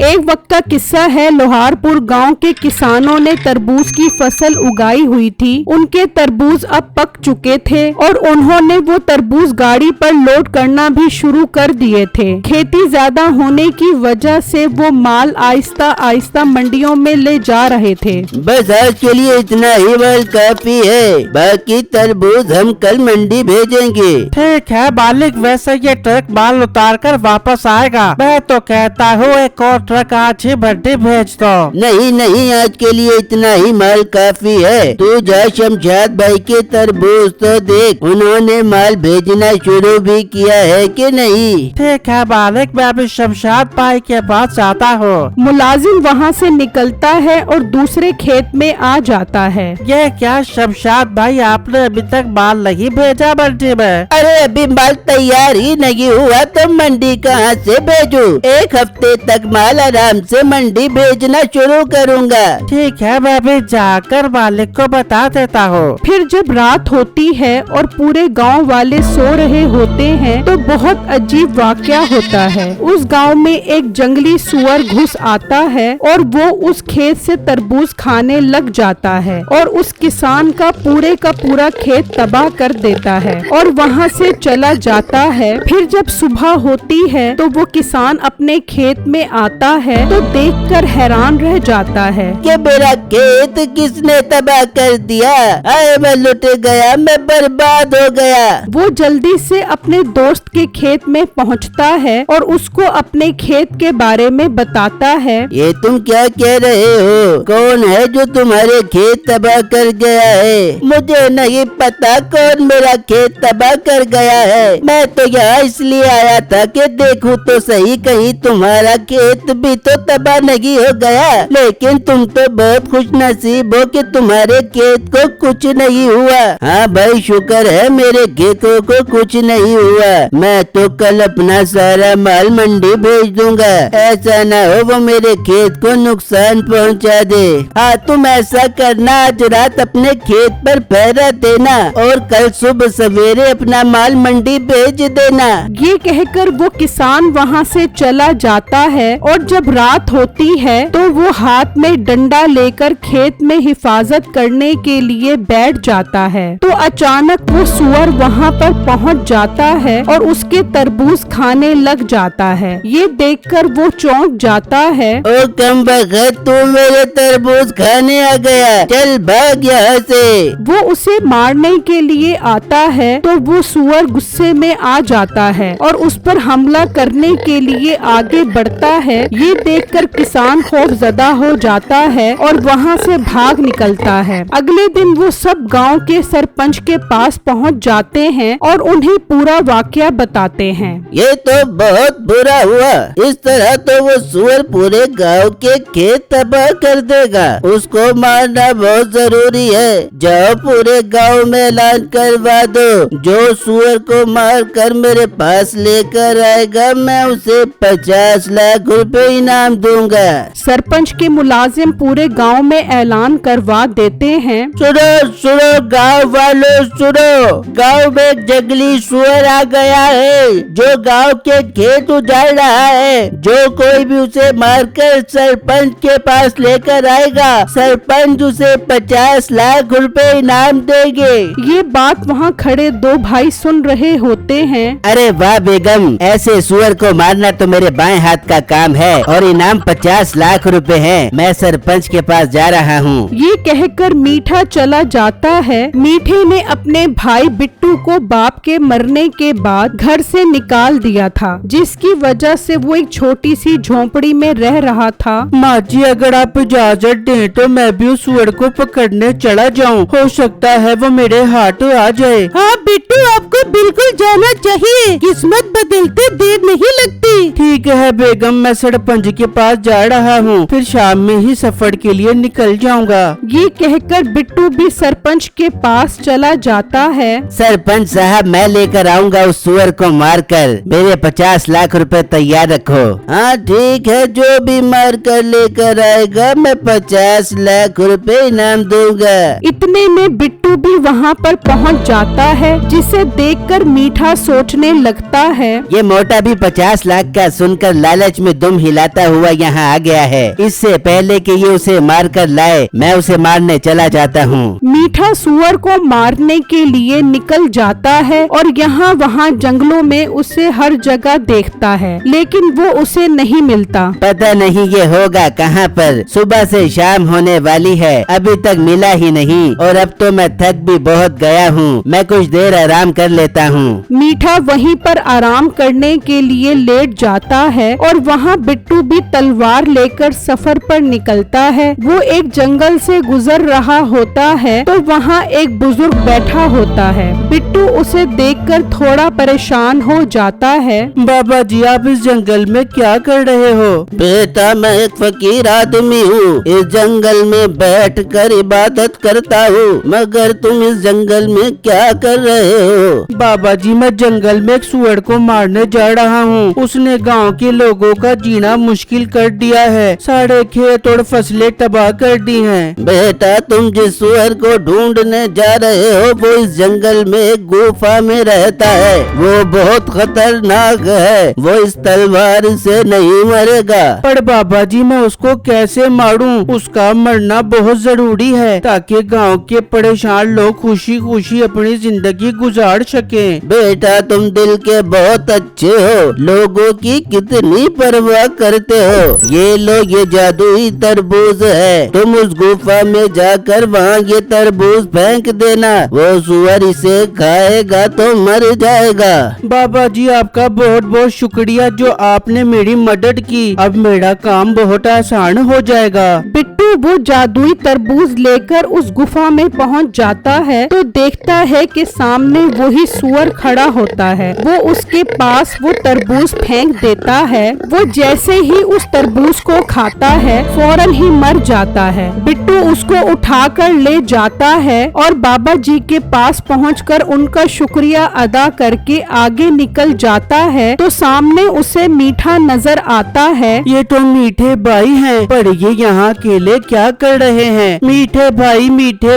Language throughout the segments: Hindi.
एक वक्त का किस्सा है। लोहारपुर गांव के किसानों ने तरबूज की फसल उगाई हुई थी। उनके तरबूज अब पक चुके थे और उन्होंने वो तरबूज गाड़ी पर लोड करना भी शुरू कर दिए थे। खेती ज्यादा होने की वजह से वो माल आहिस्ता आहिस्ता मंडियों में ले जा रहे थे। बस आज के लिए इतना ही माल काफी है, बाकी तरबूज हम कल मंडी भेजेंगे। ठीक है मालिक, वैसे ये ट्रक माल उतार कर वापस आएगा। मैं तो कहता हूँ एक और ट्रक आज ही मंडी भेज दो। नहीं नहीं, आज के लिए इतना ही माल काफी है। तू जा शमशाद भाई के तरबूज तो देख, उन्होंने माल भेजना शुरू भी किया है कि नहीं। ठीक है मालिक, मैं अभी शमशाद भाई के पास जाता हूँ। मुलाजिम वहाँ से निकलता है और दूसरे खेत में आ जाता है। ये क्या शमशाद भाई, आपने अभी तक माल नहीं भेजा मंडी में? अरे अभी माल तैयार ही नहीं हुआ तो मंडी कहाँ से भेजूं? एक हफ्ते तक माल आराम से मंडी भेजना शुरू करूँगा। ठीक है, मैं भी जाकर मालिक को बता देता हूँ। फिर जब रात होती है और पूरे गांव वाले सो रहे होते हैं तो बहुत अजीब वाकया होता है। उस गांव में एक जंगली सुअर घुस आता है और वो उस खेत से तरबूज खाने लग जाता है और उस किसान का पूरा खेत तबाह कर देता है और वहाँ से चला जाता है। फिर जब सुबह होती है तो वो किसान अपने खेत में आता है तो देखकर हैरान रह जाता है कि मेरा खेत किसने तबाह कर दिया? आए मैं लुट गया, मैं बर्बाद हो गया। वो जल्दी से अपने दोस्त के खेत में पहुंचता है और उसको अपने खेत के बारे में बताता है। ये तुम क्या कह रहे हो? कौन है जो तुम्हारे खेत तबाह कर गया है? मुझे नहीं पता कौन मेरा खेत तबाह कर गया है। मैं तो यहाँ इसलिए आया था कि देखूं तो सही कहीं तुम्हारा खेत भी तो तबाह नहीं हो गया। लेकिन तुम तो बहुत खुश नसीब हो कि तुम्हारे खेत को कुछ नहीं हुआ। हाँ भाई, शुक्र है मेरे खेतों को कुछ नहीं हुआ। मैं तो कल अपना सारा माल मंडी भेज दूंगा। ऐसा न हो वो मेरे खेत को नुकसान पहुंचा दे। हाँ, तुम ऐसा करना, आज रात अपने खेत पर पहरा देना और कल सुबह सवेरे अपना माल मंडी भेज देना। ये कहकर वो किसान वहाँ से चला जाता है और जब रात होती है तो वो हाथ में डंडा लेकर खेत में हिफाजत करने के लिए बैठ जाता है। तो अचानक वो सुअर वहाँ पर पहुँच जाता है और उसके तरबूज खाने लग जाता है। ये देखकर वो चौंक जाता है। ओ कमबख्त, तू मेरे तरबूज खाने आ गया, चल भाग यहाँ से। वो उसे मारने के लिए आता है तो वो सुअर गुस्से में आ जाता है और उस पर हमला करने के लिए आगे बढ़ता है। ये देखकर किसान खौफजदा हो जाता है और वहाँ से भाग निकलता है। अगले दिन वो सब गांव के सरपंच के पास पहुँच जाते हैं और उन्हें पूरा वाकया बताते हैं। ये तो बहुत बुरा हुआ। इस तरह तो वो सुअर पूरे गांव के खेत तबाह कर देगा। उसको मारना बहुत जरूरी है। जाओ पूरे गांव में ऐलान करवा दो, जो सुअर को मार कर मेरे पास लेकर आएगा मैं उसे 50 लाख रुपए इनाम दूंगा। सरपंच के मुलाजिम पूरे गांव में ऐलान करवा देते हैं। सुनो सुनो गांव वालों, सुनो, गांव में एक जंगली सुअर आ गया है जो गांव के खेत उजाड़ रहा है। जो कोई भी उसे मारकर सरपंच के पास लेकर आएगा, सरपंच उसे 50 लाख रुपए इनाम देंगे। ये बात वहाँ खड़े दो भाई सुन रहे होते हैं। अरे वाह बेगम, ऐसे सुअर को मारना तो मेरे बाएं हाथ का काम है और इनाम 50 लाख रुपए है। मैं सरपंच के पास जा रहा हूँ। ये कहकर मीठा चला जाता है। मीठे ने अपने भाई बिट्टू को बाप के मरने के बाद घर से निकाल दिया था, जिसकी वजह से वो एक छोटी सी झोंपड़ी में रह रहा था। माँ जी, अगर आप इजाजत दें तो मैं भी उस सुअर को पकड़ने चला जाऊँ। हो सकता है वो मेरे हाथ आ जाए। हाँ बिट्टू, आपको बिल्कुल जाना चाहिए। किस्मत बदलते देर नहीं लगती। ठीक है बेगम, मैं सरपंच के पास जा रहा हूँ, फिर शाम में ही सफर के लिए निकल जाऊंगा। ये कहकर बिट्टू भी सरपंच के पास चला जाता है। सरपंच साहब, मैं लेकर आऊंगा उस सुअर को मारकर। मेरे 50 लाख रुपए तैयार रखो। हाँ ठीक है, जो भी मार कर लेकर आएगा मैं 50 लाख रुपए इनाम दूंगा। इतने में बिट्टू भी वहाँ पर पहुँच जाता है, जिसे देखकर मीठा सोचने लगता है। ये मोटा भी 50 लाख का सुनकर लालच में दुम हिलाता हुआ यहाँ आ गया है। इससे पहले कि ये उसे मार कर लाए, मैं उसे मारने चला जाता हूँ। मीठा सुअर को मारने के लिए निकल जाता है और यहाँ वहाँ जंगलों में उसे हर जगह देखता है, लेकिन वो उसे नहीं मिलता। पता नहीं ये होगा कहाँ पर। सुबह से शाम होने वाली है, अभी तक मिला ही नहीं और अब तो मैं थक भी बहुत गया हूँ। मैं कुछ देर आराम कर लेता हूँ। मीठा वहीं पर आराम करने के लिए लेट जाता है और वहाँ बिट्टू भी तलवार लेकर सफर पर निकलता है। वो एक जंगल से गुजर रहा होता है तो वहाँ एक बुजुर्ग बैठा होता है। बिट्टू उसे देखकर थोड़ा परेशान हो जाता है। बाबा जी, आप इस जंगल में क्या कर रहे हो? बेटा, मैं एक फकीर आदमी हूँ। इस जंगल में बैठकर इबादत करता हूँ, मगर तुम इस जंगल में क्या कर रहे हो? बाबा जी, मैं जंगल में एक सुअर को मारने जा रहा हूँ। उसने गांव के लोगों का जीना मुश्किल कर दिया है, सारे खेत और फसलें तबाह कर दी हैं। बेटा, तुम जिस सुअर को ढूंढने जा रहे हो वो इस जंगल में एक गुफा में रहता है। वो बहुत खतरनाक है, वो इस तलवार से नहीं मरेगा। पर बाबा जी, मैं उसको कैसे मारूं? उसका मरना बहुत जरूरी है ताकि गांव के परेशान लोग खुशी खुशी अपनी जिंदगी गुजार सकें। बेटा, तुम दिल के बहुत अच्छे हो, लोगों की कितनी परवाह करते हो। ये लो, ये जादुई तरबूज है, तुम उस गुफा में जाकर वहाँ ये तरबूज फेंक देना। वो सुअर इसे खाएगा तो मर जाएगा। बाबा जी, आपका बहुत बहुत शुक्रिया जो आपने मेरी मदद की। अब मेरा काम बहुत आसान हो जाएगा। बिट्टू वो जादुई तरबूज लेकर उस गुफा में पहुंच जाता है तो देखता है कि सामने वही सुअर खड़ा होता है। वो उसके पास वो तरबूज फेंक देता है। वो जैसे ही उस तरबूज को खाता है फौरन ही मर जाता है। बिट्टू उसको उठाकर ले जाता है और बाबा जी के पास पहुंचकर उनका शुक्रिया अदा करके आगे निकल जाता है तो सामने उसे मीठा नजर आता है। ये तो मीठे भाई हैं, पर ये यहाँ अकेले क्या कर रहे हैं? मीठे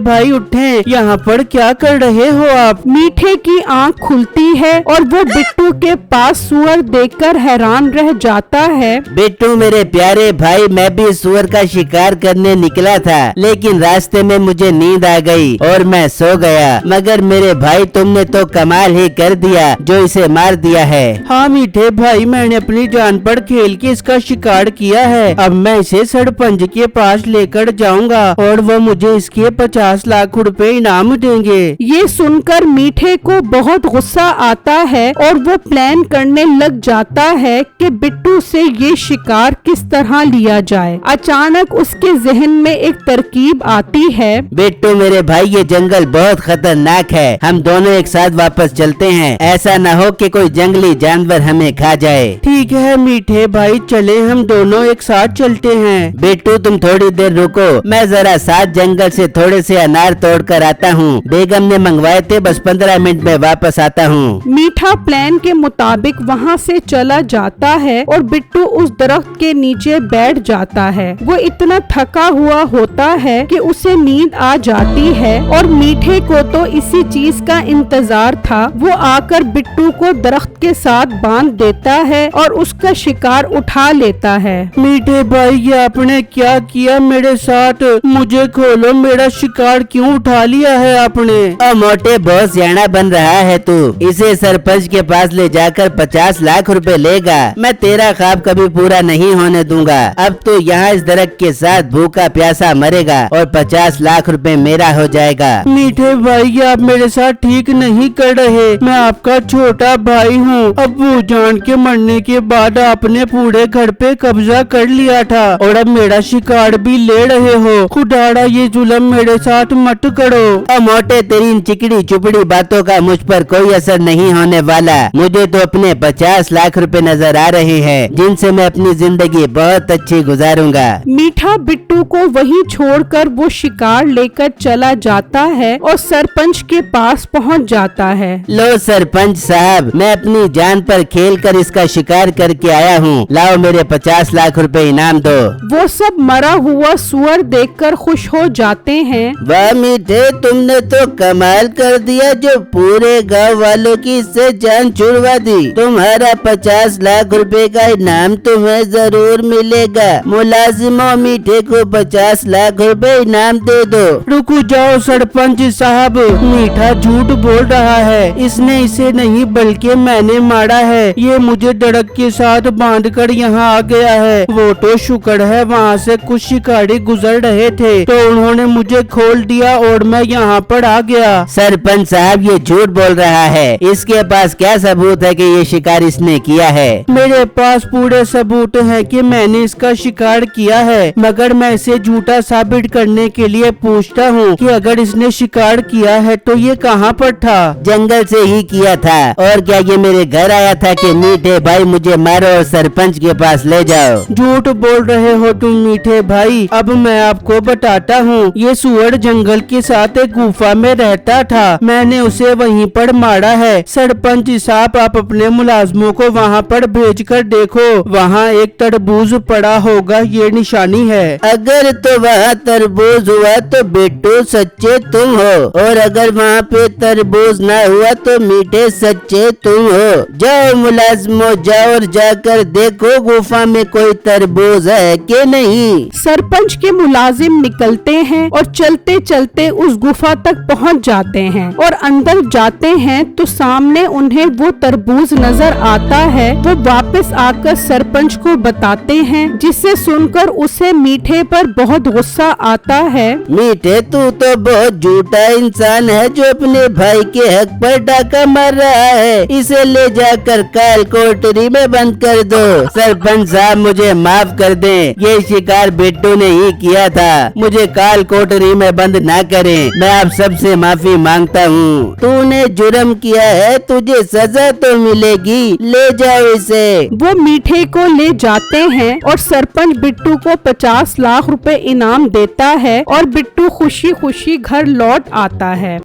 भाई उठें, यहाँ पर क्या कर रहे हो आप? मीठे की आंख खुलती है और वो बिट्टू के पास सुअर देखकर हैरान रह जाता है। बिट्टू मेरे प्यारे भाई, मैं भी सुअर का शिकार करने निकला था, लेकिन रास्ते में मुझे नींद आ गई और मैं सो गया। मगर मेरे भाई, तुमने तो कमाल ही कर दिया जो इसे मार दिया है। हाँ मीठे भाई, मैंने अपनी जान पर खेल के इसका शिकार किया है। अब मैं इसे सरपंच के पास लेकर जाऊंगा और वो मुझे इसके 50 लाख रुपए इनाम देंगे। ये सुनकर मीठे को बहुत गुस्सा आता है और वो प्लान करने लग जाता है कि बिट्टू से ये शिकार किस तरह लिया जाए। अचानक उसके जहन में एक तरकीब आती है। बिट्टू मेरे भाई, ये जंगल बहुत खतरनाक है, हम दोनों एक साथ वापस चलते हैं। ऐसा न हो कि कोई जंगली जानवर हमें खा जाए। ठीक है मीठे भाई, चले हम दोनों एक साथ चलते हैं। बिट्टू, तुम थोड़ी देर रुको, मैं जरा साथ जंगल से थोड़े से अनार तोड़ कर आता हूँ। बेगम ने मंगवाए थे, बस 15 मिनट में वापस आता हूँ। मीठा प्लान के मुताबिक वहाँ से चला जाता है और बिट्टू उस दरख्त के नीचे बैठ जाता है। वो इतना थका हुआ होता है कि उसे नींद आ जाती है और मीठे को तो इसी चीज का इंतजार था। वो आकर बिट्टू को दरख्त के साथ बांध देता है और उसका शिकार उठा लेता है। मीठे भाई, ये आपने क्या किया मेरे साथ? मुझे खोलो, मेरा शिकार क्यों उठा लिया है आपने? मोटे, बहुत सियाना बन रहा है तू। इसे सरपंच के पास ले जाकर 50 लाख रुपए लेगा। मैं तेरा ख्वाब कभी पूरा नहीं होने दूंगा। अब तो यहाँ इस दरख्त के साथ भूखा प्यासा मरेगा और 50 लाख रुपए मेरा हो जाएगा। मीठे भाई, ये आप मेरे साथ ठीक नहीं कर रहे। मैं आपका छोटा भाई हूँ। अब्बू जान के मरने के बाद आपने पूरे घर पे कब्जा कर लिया था और अब मेरा शिकार भी ले रहे हो। खुदारा, ये जुल्म मेरे साथ मत करो। मोटे, तेरी इन चिकड़ी चुपड़ी बातों का मुझ पर कोई असर नहीं होने वाला। मुझे तो अपने 50 लाख रुपए नजर आ रहे हैं, जिनसे मैं अपनी जिंदगी बहुत अच्छी गुजारूंगा। मीठा बिट्टू को वहीं छोड़कर वो शिकार लेकर चला जाता है और सरपंच के पास पहुंच जाता है। लो सरपंच साहब, मैं अपनी जान पर खेल कर इसका शिकार करके आया हूँ। लाओ मेरे 50 लाख रुपए इनाम दो। वो सब मरा हुआ वह सुअर देखकर खुश हो जाते हैं। वाह मीठे, तुमने तो कमाल कर दिया जो पूरे गांव वालों की इससे जान छुड़वा दी। तुम्हारा 50 लाख रुपए का इनाम तुम्हें जरूर मिलेगा। मुलाजिमों, मीठे को 50 लाख रुपए इनाम दे दो। रुको जाओ सरपंच साहब, मीठा झूठ बोल रहा है। इसने इसे नहीं बल्कि मैंने मारा है। ये मुझे डड़क के साथ बांधकर यहाँ आ गया है। वो तो शुक्र है वहाँ से कुछ शिकारी गुजर रहे थे तो उन्होंने मुझे खोल दिया और मैं यहाँ पर आ गया। सरपंच साहब, ये झूठ बोल रहा है। इसके पास क्या सबूत है कि ये शिकार इसने किया है? मेरे पास पूरे सबूत हैं कि मैंने इसका शिकार किया है, मगर मैं इसे झूठा साबित करने के लिए पूछता हूँ कि अगर इसने शिकार किया है तो ये कहाँ पर था? जंगल से ही किया था। और क्या ये मेरे घर आया था कि मीठे भाई मुझे मारो और सरपंच के पास ले जाओ? झूठ बोल रहे हो तुम मीठे भाई। अब मैं आपको बताता हूँ। ये सुअर जंगल के साथ एक गुफा में रहता था, मैंने उसे वहीं पर मारा है। सरपंच साहब, आप अपने मुलाजमों को वहाँ पर भेजकर देखो, वहाँ एक तरबूज पड़ा होगा, ये निशानी है। अगर तो वहाँ तरबूज हुआ तो बिट्टू सच्चे तुम हो, और अगर वहाँ पे तरबूज ना हुआ तो मीठे सच्चे तुम हो। जाओ मुलाजमों, जाओ और जाकर देखो गुफा में कोई तरबूज है कि नहीं। सरपंच के मुलाजिम निकलते हैं और चलते चलते उस गुफा तक पहुंच जाते हैं और अंदर जाते हैं तो सामने उन्हें वो तरबूज नजर आता है। वो वापस आकर सरपंच को बताते हैं, जिसे सुनकर उसे मीठे पर बहुत गुस्सा आता है। मीठे, तू तो बहुत झूठा इंसान है जो अपने भाई के हक पर डाका मार रहा है। इसे ले जाकर काल कोठरी में बंद कर दो। सरपंच साहब, मुझे माफ कर दें, ये शिकार बिट्टू ने ही किया था। मुझे काल कोठरी में बंद ना करें, मैं आप सबसे माफी मांगता हूँ। तूने जुर्म किया है, तुझे सजा तो मिलेगी। ले जाओ इसे। वो मीठे को ले जाते हैं और सरपंच बिट्टू को 50 लाख रुपए इनाम देता है और बिट्टू खुशी खुशी घर लौट आता है।